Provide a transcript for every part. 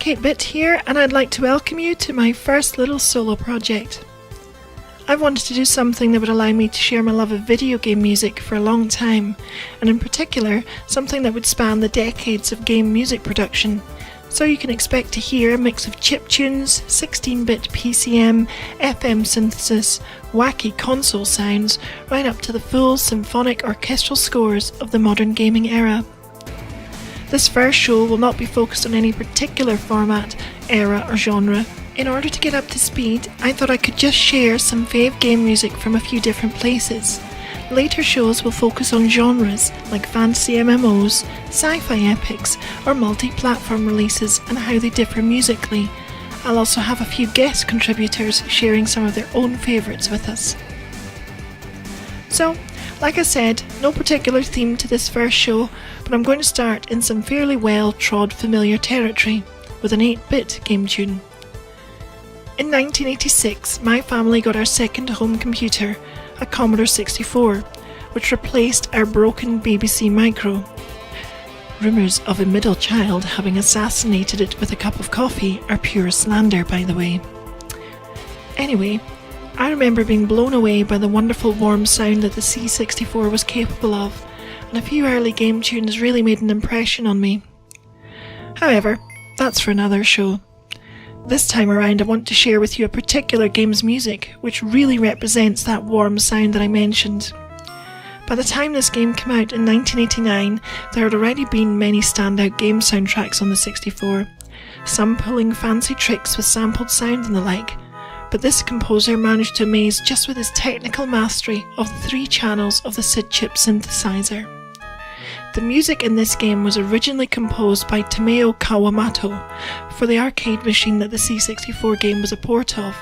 K8-bit here, and I'd like to welcome you to my first little solo project. I've wanted to do something that would allow me to share my love of video game music for a long time, and in particular, something that would span the decades of game music production. So you can expect to hear a mix of chiptunes, 16-bit PCM, FM synthesis, wacky console sounds, right up to the full symphonic orchestral scores of the modern gaming era. This first show will not be focused on any particular format, era or genre. In order to get up to speed, I thought I could just share some fave game music from a few different places. Later shows will focus on genres like fantasy MMOs, sci-fi epics, or multi-platform releases and how they differ musically. I'll also have a few guest contributors sharing some of their own favourites with us. So, like I said, no particular theme to this first show, but I'm going to start in some fairly well-trod familiar territory with an 8-bit game tune. In 1986, my family got our second home computer, a Commodore 64, which replaced our broken BBC Micro. Rumours of a middle child having assassinated it with a cup of coffee are pure slander, by the way. Anyway, I remember being blown away by the wonderful warm sound that the C64 was capable of, and a few early game tunes really made an impression on me. However, that's for another show. This time around I want to share with you a particular game's music which really represents that warm sound that I mentioned. By the time this game came out in 1989, there had already been many standout game soundtracks on the 64, some pulling fancy tricks with sampled sound and the like, but this composer managed to amaze just with his technical mastery of the 3 channels of the SID chip synthesizer. The music in this game was originally composed by Tomeo Kawamoto for the arcade machine that the C64 game was a port of.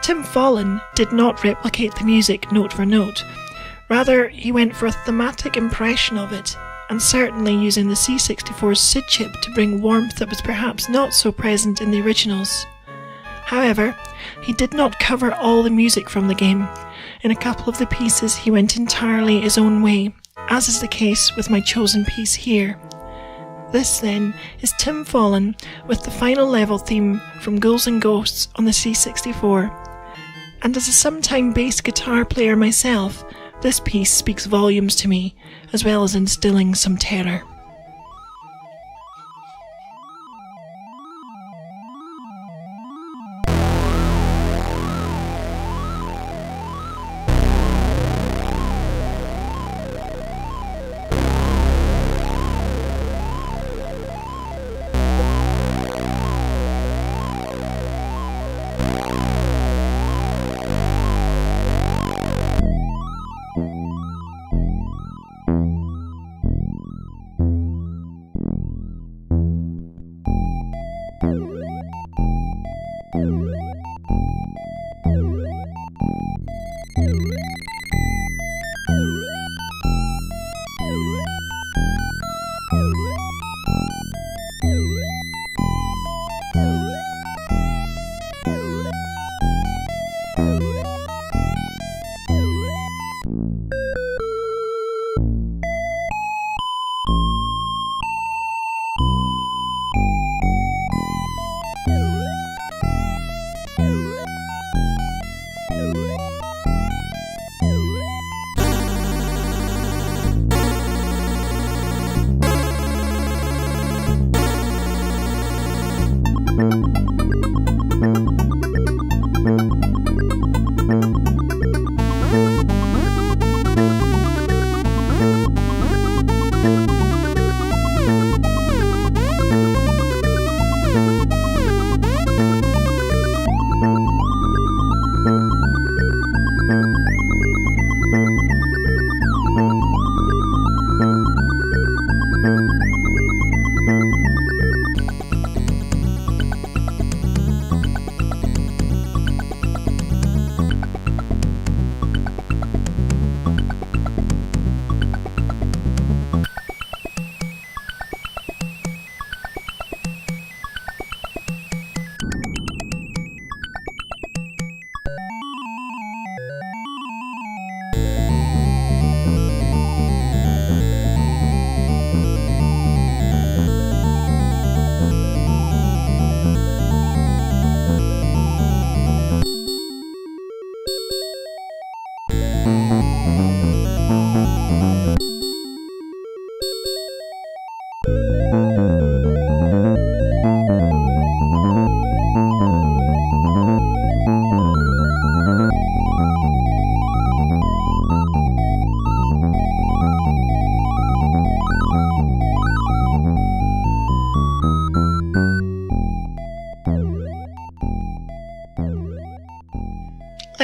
Tim Follin did not replicate the music note for note, rather he went for a thematic impression of it, and certainly using the C64's SID chip to bring warmth that was perhaps not so present in the originals. However, he did not cover all the music from the game. In a couple of the pieces he went entirely his own way, as is the case with my chosen piece here. This then is Tim Follin with the final level theme from Ghouls and Ghosts on the C64. And as a sometime bass guitar player myself, this piece speaks volumes to me, as well as instilling some terror.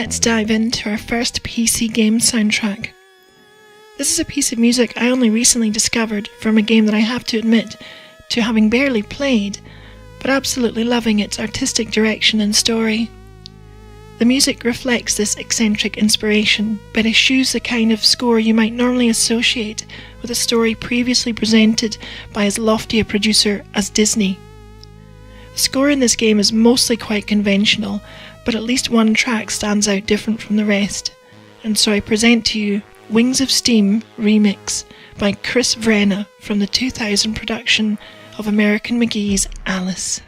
let's dive into our first PC game soundtrack. This is a piece of music I only recently discovered from a game that I have to admit to having barely played, but absolutely loving its artistic direction and story. The music reflects this eccentric inspiration, but eschews the kind of score you might normally associate with a story previously presented by as lofty a producer as Disney. The score in this game is mostly quite conventional, but at least one track stands out different from the rest, and so I present to you Wings of Steam Remix by Chris Vrenn from the 2000 production of American McGee's Alice.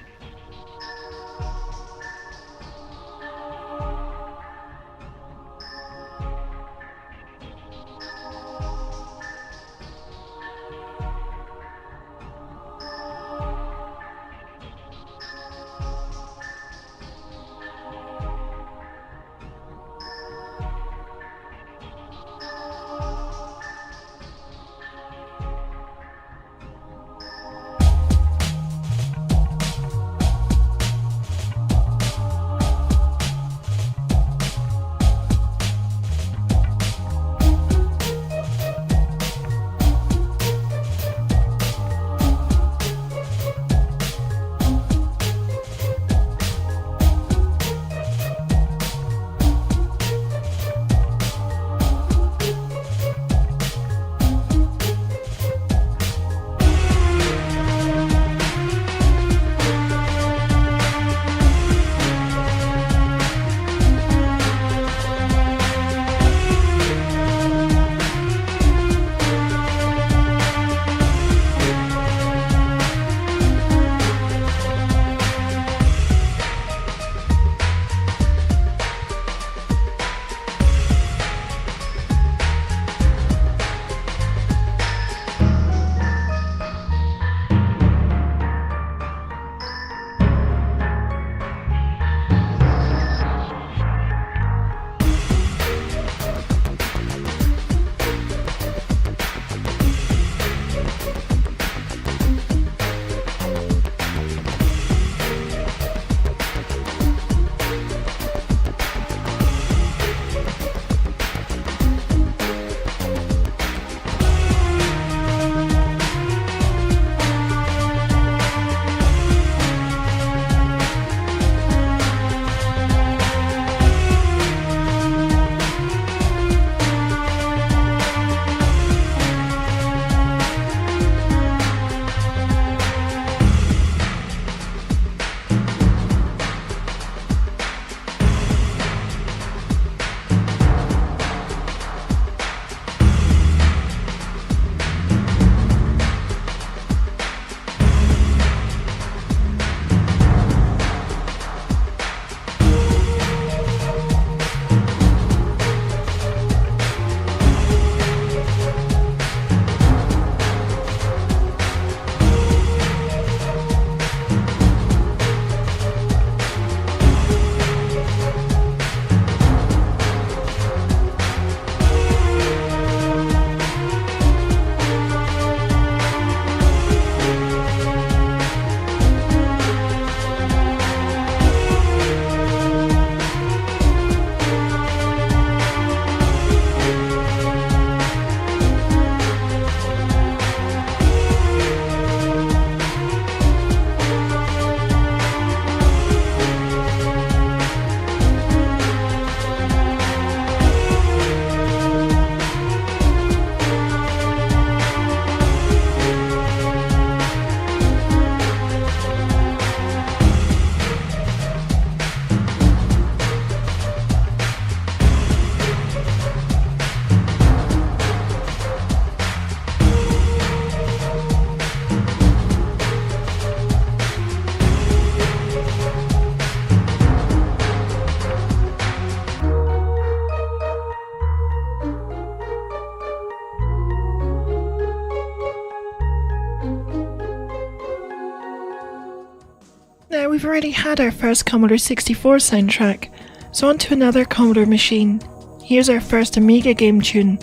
Now, we've already had our first Commodore 64 soundtrack, so on to another Commodore machine. Here's our first Amiga game tune.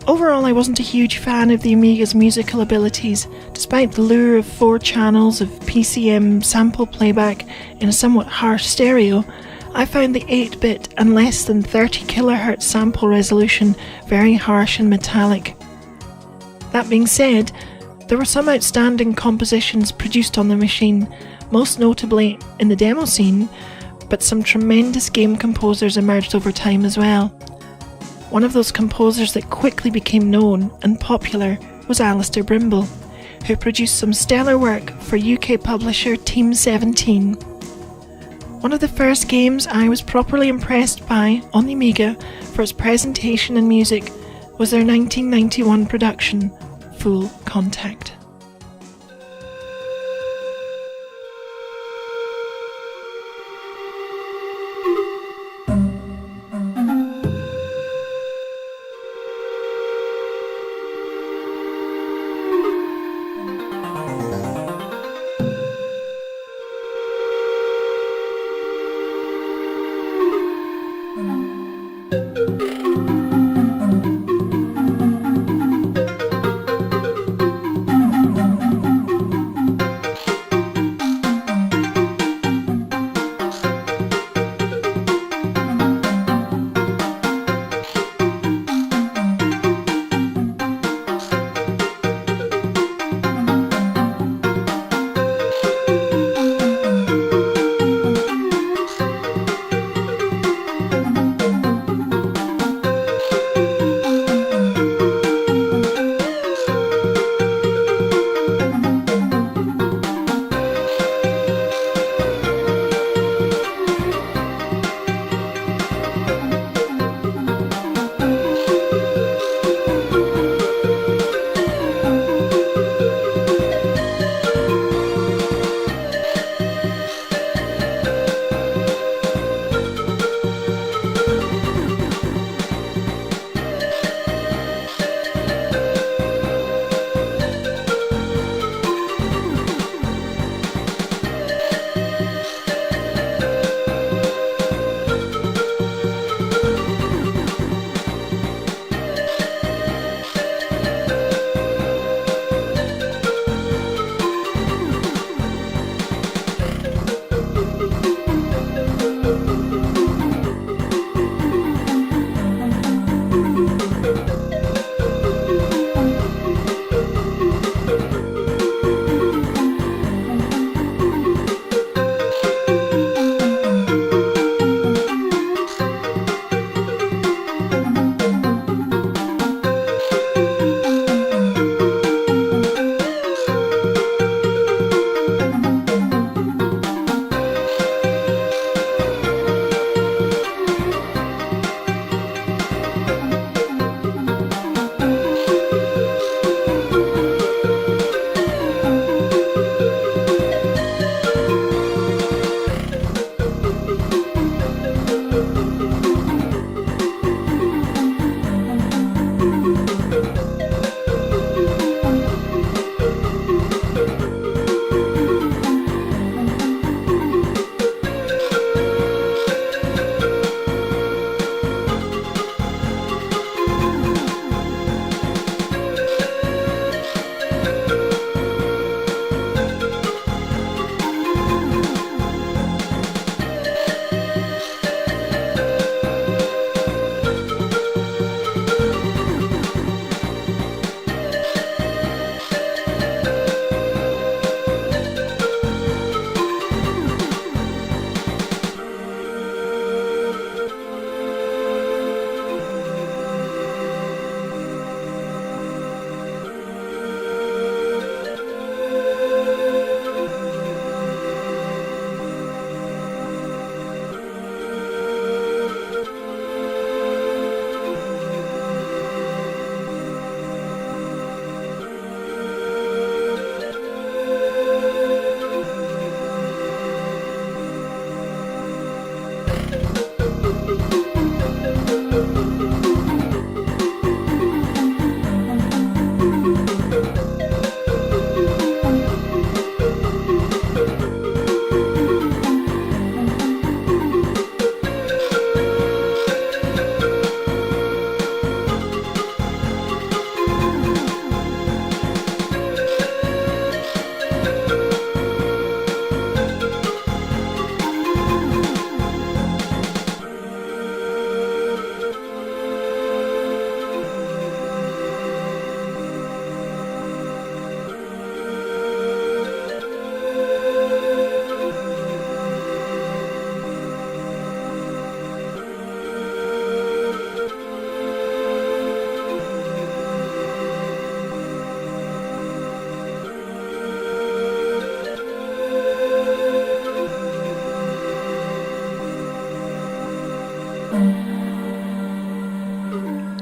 Overall, I wasn't a huge fan of the Amiga's musical abilities, despite the lure of 4 channels of PCM sample playback in a somewhat harsh stereo. I found the 8-bit and less than 30 kHz sample resolution very harsh and metallic. That being said, there were some outstanding compositions produced on the machine, most notably in the demo scene, but some tremendous game composers emerged over time as well. One of those composers that quickly became known and popular was Allister Brimble, who produced some stellar work for UK publisher Team 17. One of the first games I was properly impressed by on the Amiga for its presentation and music was their 1991 production, Full Contact.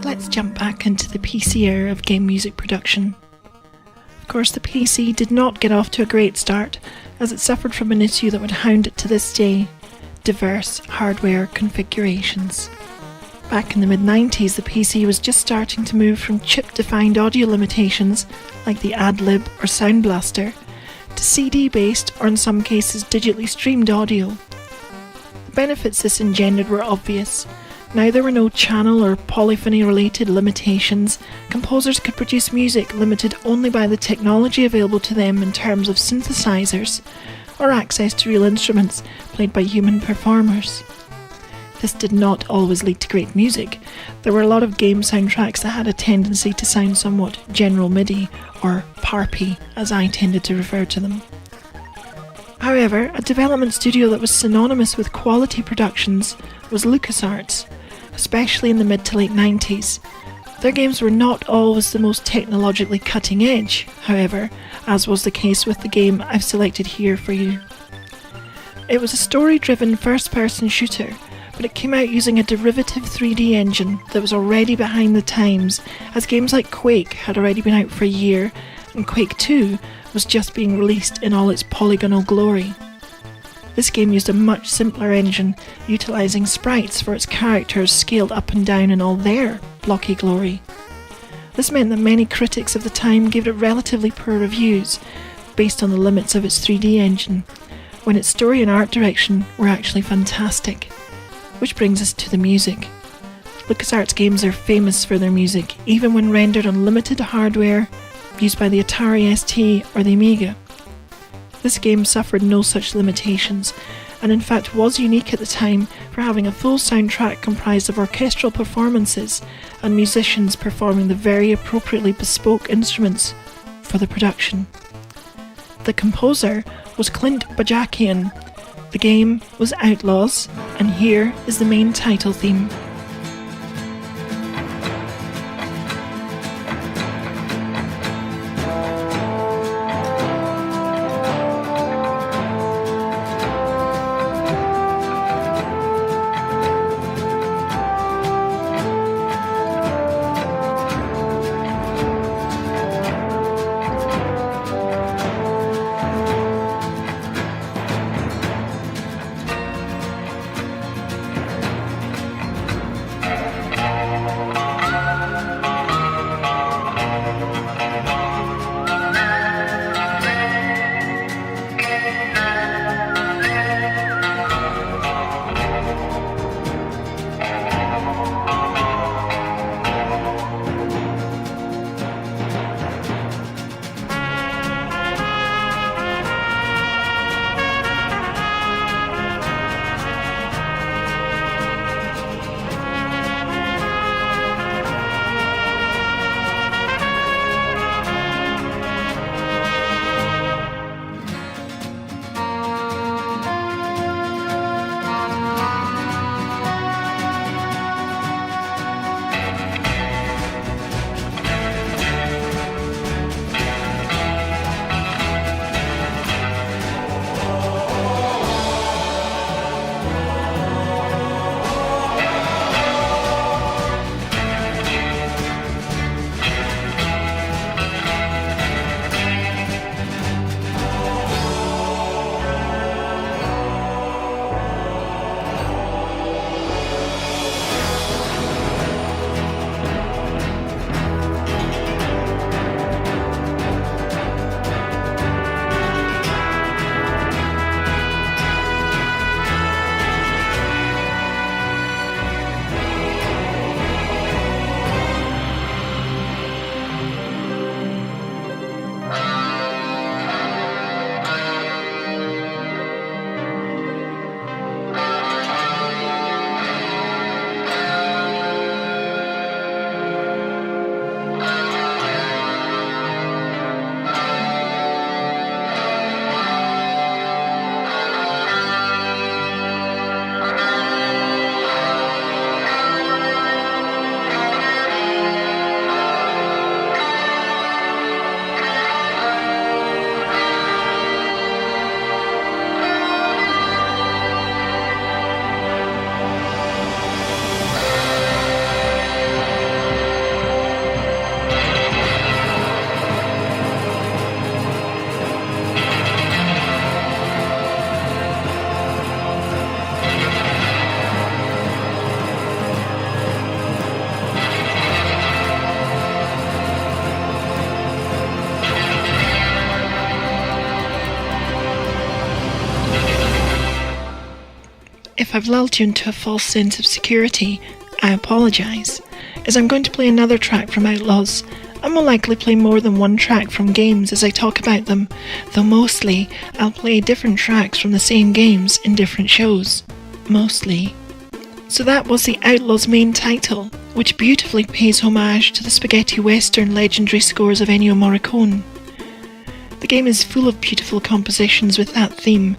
let's jump back into the PC era of game music production. Of course, the PC did not get off to a great start, as it suffered from an issue that would hound it to this day: diverse hardware configurations. Back in the mid-90s, the PC was just starting to move from chip-defined audio limitations, like the Ad-Lib or Sound Blaster, to CD-based, or in some cases digitally streamed audio. The benefits this engendered were obvious. Now there were no channel or polyphony-related limitations. Composers could produce music limited only by the technology available to them in terms of synthesizers, or access to real instruments played by human performers. This did not always lead to great music. There were a lot of game soundtracks that had a tendency to sound somewhat General MIDI, or PARPy, as I tended to refer to them. However, a development studio that was synonymous with quality productions was LucasArts, especially in the mid to late 90s. Their games were not always the most technologically cutting edge, however, as was the case with the game I've selected here for you. It was a story-driven first-person shooter, but it came out using a derivative 3D engine that was already behind the times, as games like Quake had already been out for a year, and Quake 2 was just being released in all its polygonal glory. This game used a much simpler engine, utilising sprites for its characters scaled up and down in all their blocky glory. This meant that many critics of the time gave it relatively poor reviews, based on the limits of its 3D engine, when its story and art direction were actually fantastic. Which brings us to the music. LucasArts games are famous for their music, even when rendered on limited hardware used by the Atari ST or the Amiga. This game suffered no such limitations, and in fact was unique at the time for having a full soundtrack comprised of orchestral performances and musicians performing the very appropriately bespoke instruments for the production. The composer was Clint Bajakian. The game was Outlaws, and here is the main title theme. if I've lulled you into a false sense of security, I apologise, as I'm going to play another track from Outlaws. I will likely play more than one track from games as I talk about them, though mostly I'll play different tracks from the same games in different shows. Mostly. So that was the Outlaws main title, which beautifully pays homage to the spaghetti western legendary scores of Ennio Morricone. The game is full of beautiful compositions with that theme,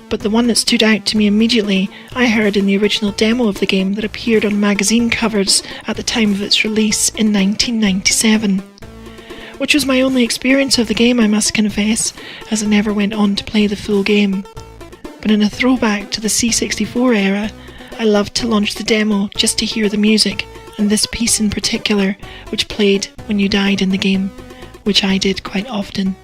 but the one that stood out to me immediately I heard in the original demo of the game that appeared on magazine covers at the time of its release in 1997. Which was my only experience of the game, I must confess, as I never went on to play the full game. But in a throwback to the C64 era, I loved to launch the demo just to hear the music, and this piece in particular, which played when you died in the game, which I did quite often.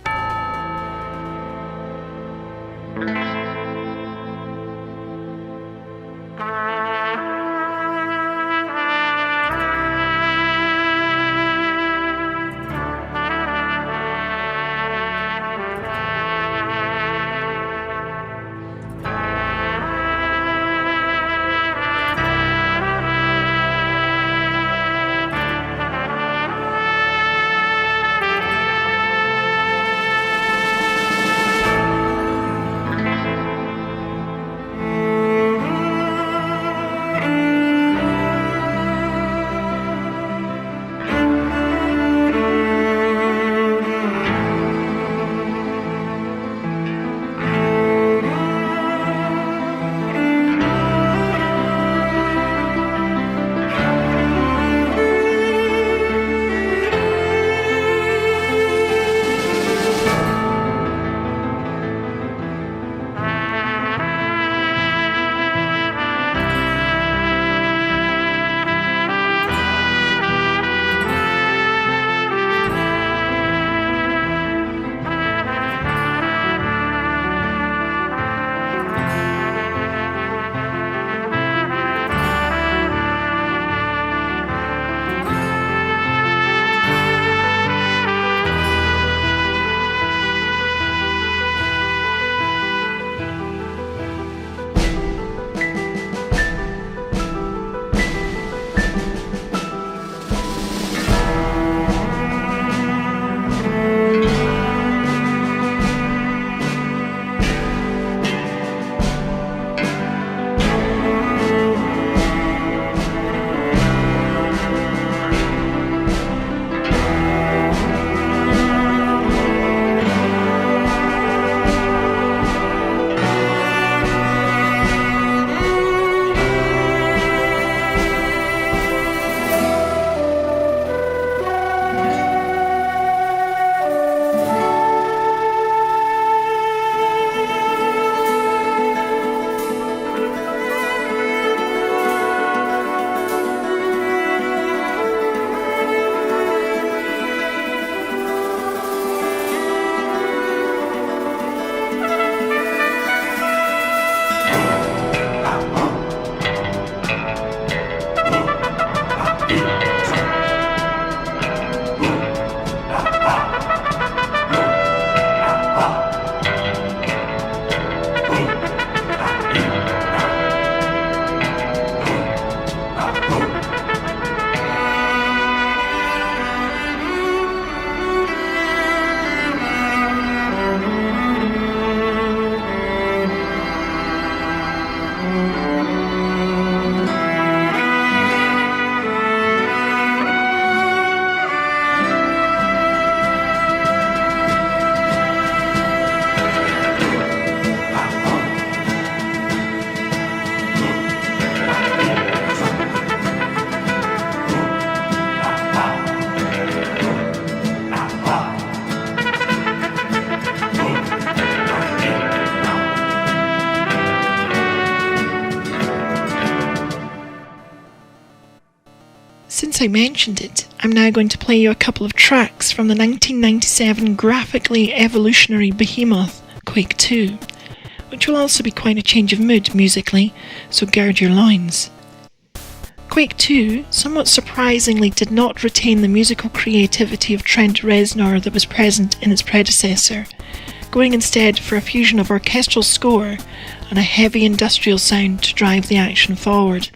Since I mentioned it, I'm now going to play you a couple of tracks from the 1997 graphically evolutionary behemoth, Quake 2, which will also be quite a change of mood musically, so gird your loins. Quake 2, somewhat surprisingly, did not retain the musical creativity of Trent Reznor that was present in its predecessor. going instead for a fusion of orchestral score and a heavy industrial sound to drive the action forward.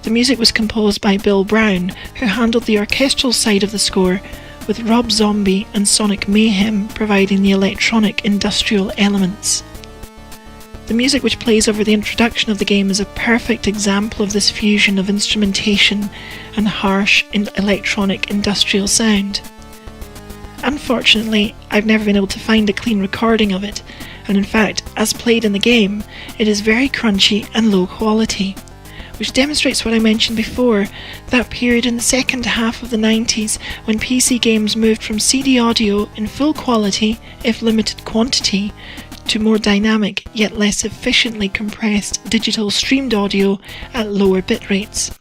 The music was composed by Bill Brown, who handled the orchestral side of the score, with Rob Zombie and Sonic Mayhem providing the electronic industrial elements. The music which plays over the introduction of the game is a perfect example of this fusion of instrumentation and harsh electronic industrial sound. Unfortunately, I've never been able to find a clean recording of it, and in fact, as played in the game, it is very crunchy and low quality, which demonstrates what I mentioned before, that period in the second half of the 90s when PC games moved from CD audio in full quality, if limited quantity, to more dynamic yet less efficiently compressed digital streamed audio at lower bit rates.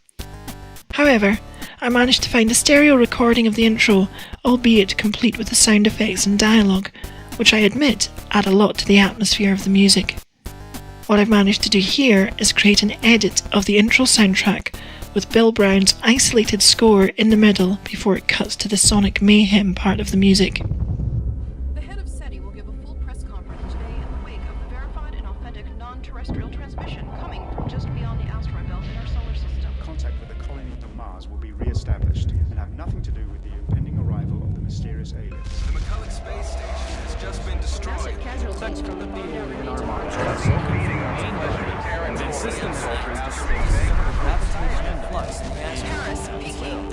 However, I managed to find a stereo recording of the intro, albeit complete with the sound effects and dialogue, which I admit add a lot to the atmosphere of the music. What I've managed to do here is create an edit of the intro soundtrack with Bill Brown's isolated score in the middle before it cuts to the Sonic Mayhem part of the music. The head of Sony will give a full press conference today in the wake of the verified and authentic non-terrestrial transmission coming from just beyond the asteroid belt in our solar system. Contact with the colony on Mars will be re-established and have nothing to do with the impending arrival of the mysterious aliens. The McCulloch space station has just been destroyed. Massive casualties from the bomb remains on Mars. Paris, Peking,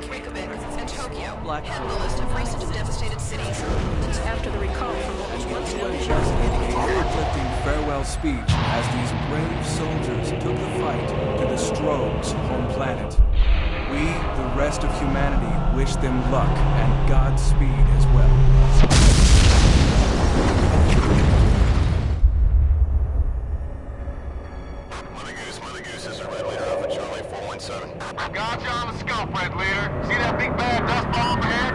Reykjavik, and Tokyo head the list of recent devastated cities. After the recall from what was once known as Uplifting farewell speech as these brave soldiers took the fight to the Stroh's home planet. We, the rest of humanity, wish them luck and Godspeed as well. Mother Goose is Red Leader Alpha Charlie 417. Got you on the scope, Red Leader. See that big bad dust ball up ahead?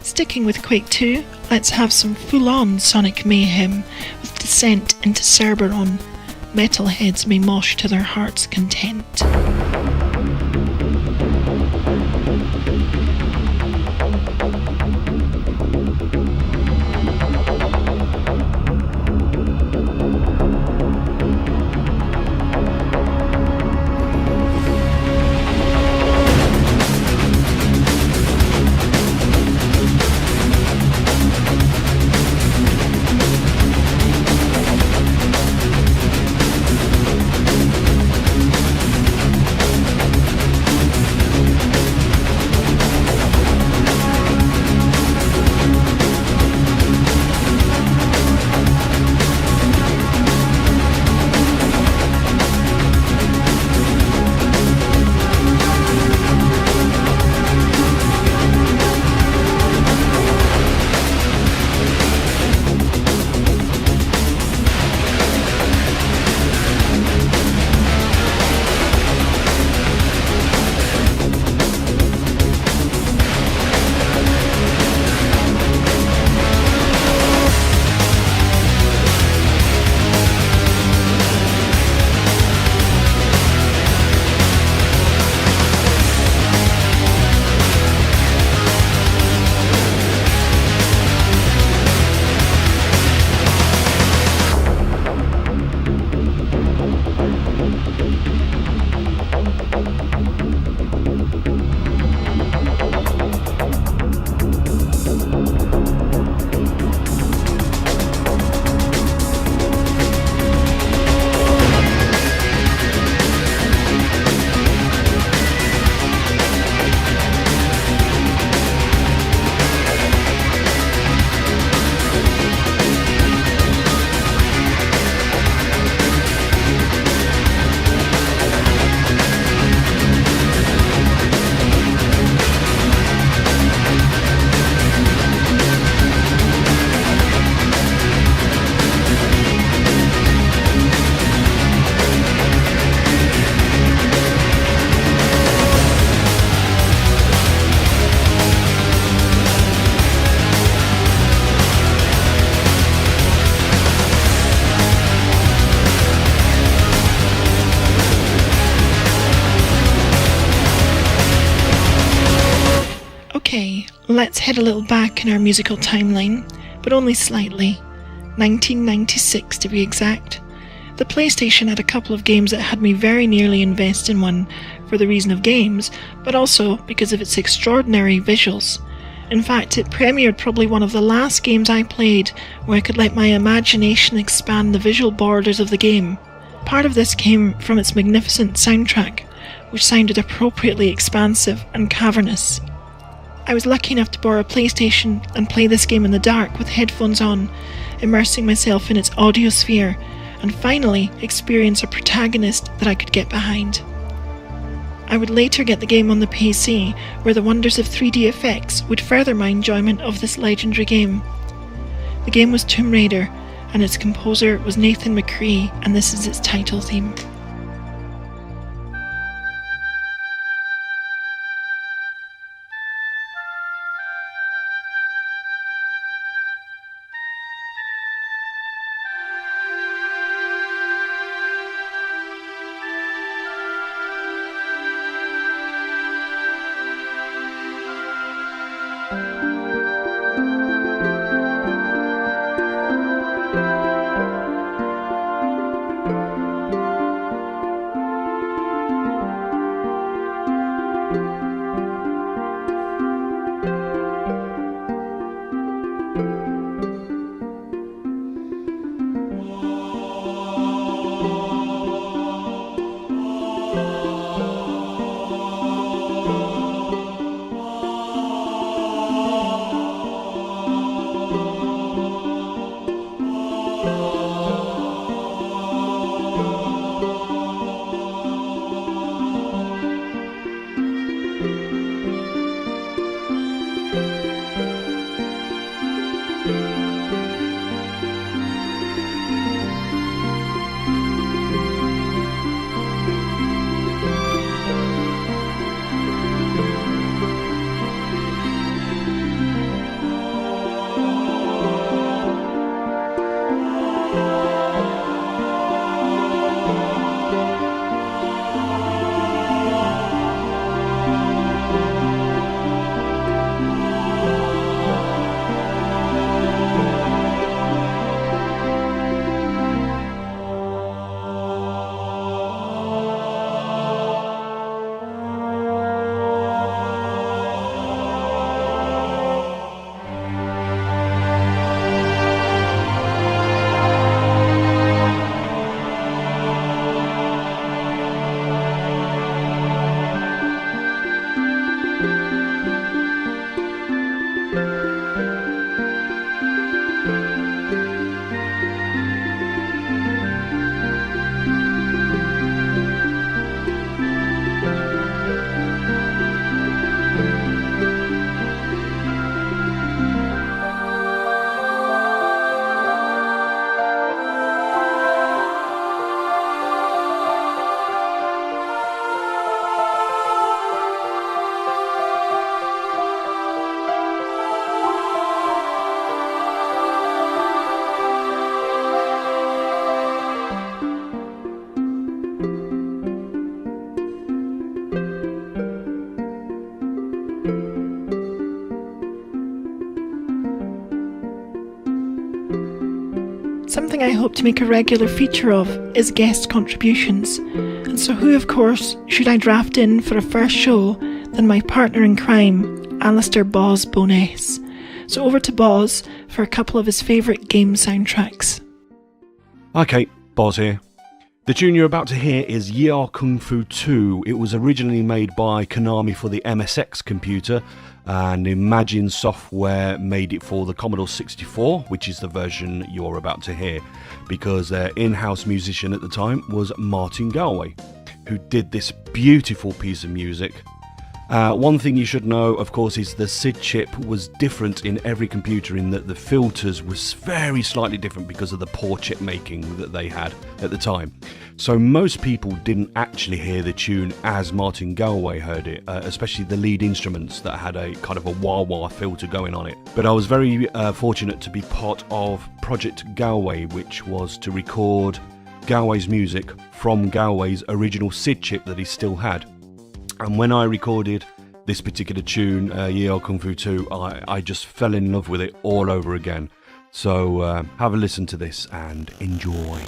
Sticking with Quake 2, let's have some full-on Sonic Mayhem with descent into Cerberon. Metalheads may mosh to their heart's content. Okay, let's head a little back in our musical timeline, but only slightly. 1996 to be exact. The PlayStation had a couple of games that had me very nearly invest in one, for the reason of games, but also because of its extraordinary visuals. In fact, it premiered probably one of the last games I played where I could let my imagination expand the visual borders of the game. Part of this came from its magnificent soundtrack, which sounded appropriately expansive and cavernous. I was lucky enough to borrow a PlayStation and play this game in the dark with headphones on, immersing myself in its audio sphere, and finally experience a protagonist that I could get behind. I would later get the game on the PC, where the wonders of 3D effects would further my enjoyment of this legendary game. The game was Tomb Raider, and its composer was Nathan McCree, and this is its title theme. Something I hope to make a regular feature of is guest contributions, and so who of course should I draft in for a first show than my partner in crime, Allister Boz Bowness. So over to Boz for a couple of his favourite game soundtracks. Okay, Boz here. The tune you're about to hear is Ya Kung Fu 2. It was originally made by Konami for the MSX computer, and Imagine Software made it for the Commodore 64, which is the version you're about to hear, because their in-house musician at the time was Martin Galway, who did this beautiful piece of music. One thing you should know, of course, is the SID chip was different in every computer in that the filters was very slightly different because of the poor chip making that they had at the time. So most people didn't actually hear the tune as Martin Galway heard it, especially the lead instruments that had a kind of a wah-wah filter going on it. But I was very fortunate to be part of Project Galway, which was to record Galway's music from Galway's original SID chip that he still had. And when I recorded this particular tune, Year Kung Fu 2, I just fell in love with it all over again. So have a listen to this and enjoy.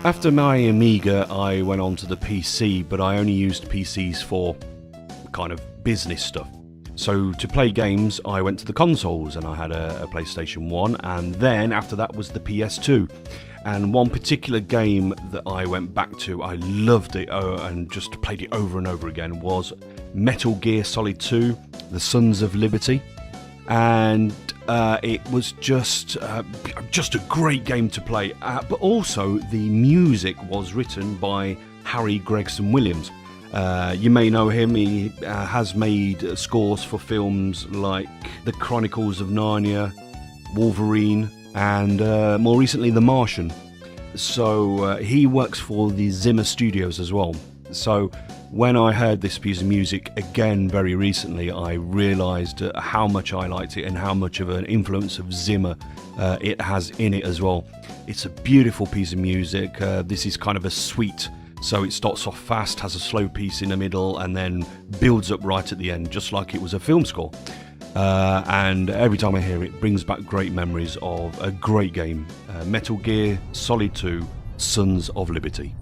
After my Amiga, I went on to the PC, but I only used PCs for kind of business stuff. So to play games, I went to the consoles, and I had a PlayStation 1, and then after that was the PS2. And one particular game that I went back to, I loved it and just played it over and over again, was Metal Gear Solid 2, The Sons of Liberty. And it was just a great game to play, but also the music was written by Harry Gregson Williams. You may know him. He has made scores for films like The Chronicles of Narnia, Wolverine, and more recently The Martian. So he works for the Zimmer Studios as well. So when I heard this piece of music again very recently, I realised how much I liked it and how much of an influence of Zimmer it has in it as well. It's a beautiful piece of music. This is kind of a suite, so it starts off fast, has a slow piece in the middle, and then builds up right at the end, just like it was a film score. And every time I hear it, it brings back great memories of a great game, Metal Gear Solid 2, Sons of Liberty.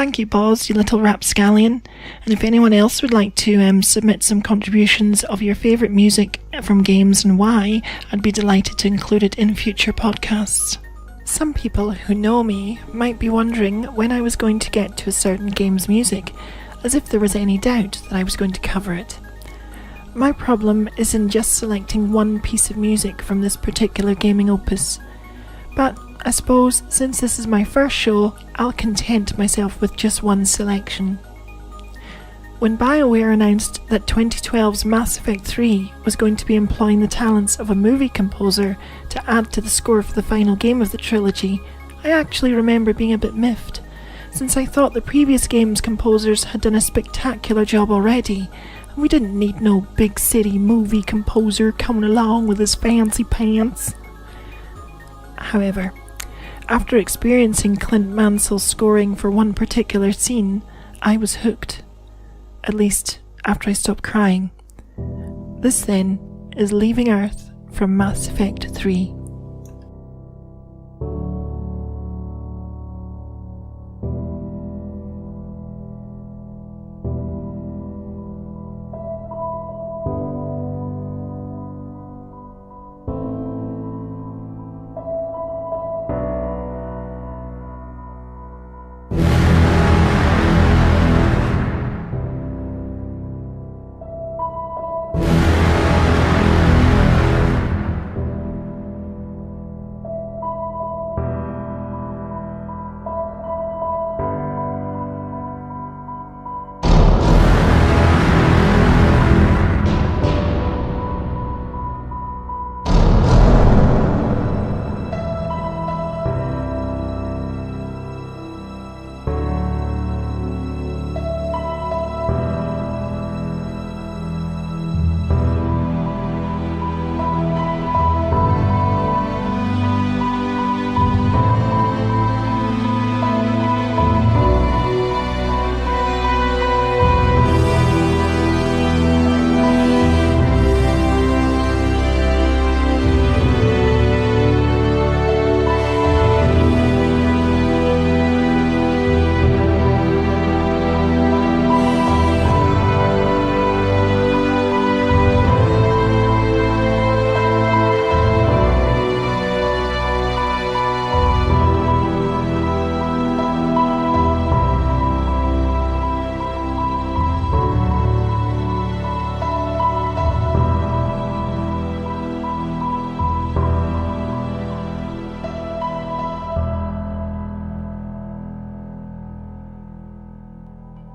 Thank you, Boz, you little rapscallion. And if anyone else would like to submit some contributions of your favourite music from games and why, I'd be delighted to include it in future podcasts. Some people who know me might be wondering when I was going to get to a certain game's music, as if there was any doubt that I was going to cover it. My problem is in just selecting one piece of music from this particular gaming opus. But I suppose since this is my first show, I'll content myself with just one selection. When BioWare announced that 2012's Mass Effect 3 was going to be employing the talents of a movie composer to add to the score for the final game of the trilogy, I actually remember being a bit miffed, since I thought the previous game's composers had done a spectacular job already, and we didn't need no big city movie composer coming along with his fancy pants. However, after experiencing Clint Mansell's scoring for one particular scene, I was hooked. At least, after I stopped crying. This then is Leaving Earth from Mass Effect 3.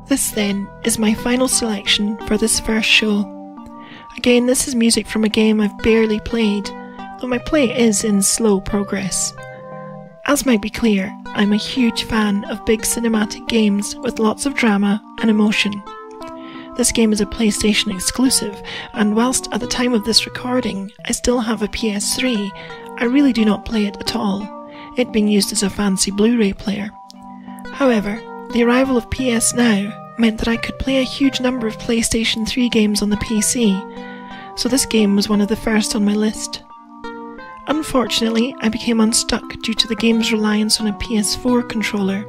This then is my final selection for this first show. Again, this is music from a game I've barely played, though my play is in slow progress. As might be clear, I'm a huge fan of big cinematic games with lots of drama and emotion. This game is a PlayStation exclusive, and whilst at the time of this recording I still have a PS3, I really do not play it at all, it being used as a fancy Blu-ray player. However, the arrival of PS Now meant that I could play a huge number of PlayStation 3 games on the PC, so this game was one of the first on my list. Unfortunately, I became unstuck due to the game's reliance on a PS4 controller,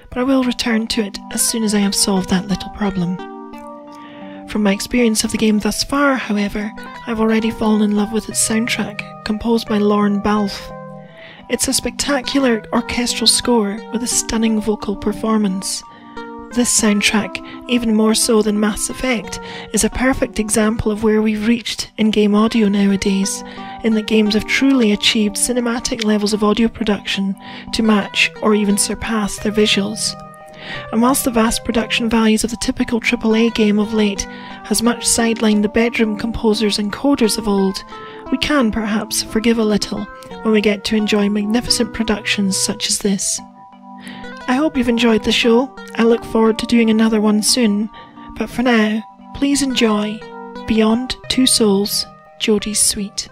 but I will return to it as soon as I have solved that little problem. From my experience of the game thus far, however, I've already fallen in love with its soundtrack, composed by Lorne Balfe. It's a spectacular orchestral score with a stunning vocal performance. This soundtrack, even more so than Mass Effect, is a perfect example of where we've reached in game audio nowadays, in that games have truly achieved cinematic levels of audio production to match or even surpass their visuals. And whilst the vast production values of the typical AAA game of late has much sidelined the bedroom composers and coders of old, we can perhaps forgive a little when we get to enjoy magnificent productions such as this. I hope you've enjoyed the show. I look forward to doing another one soon, but for now, please enjoy Beyond Two Souls, Jodie's Suite.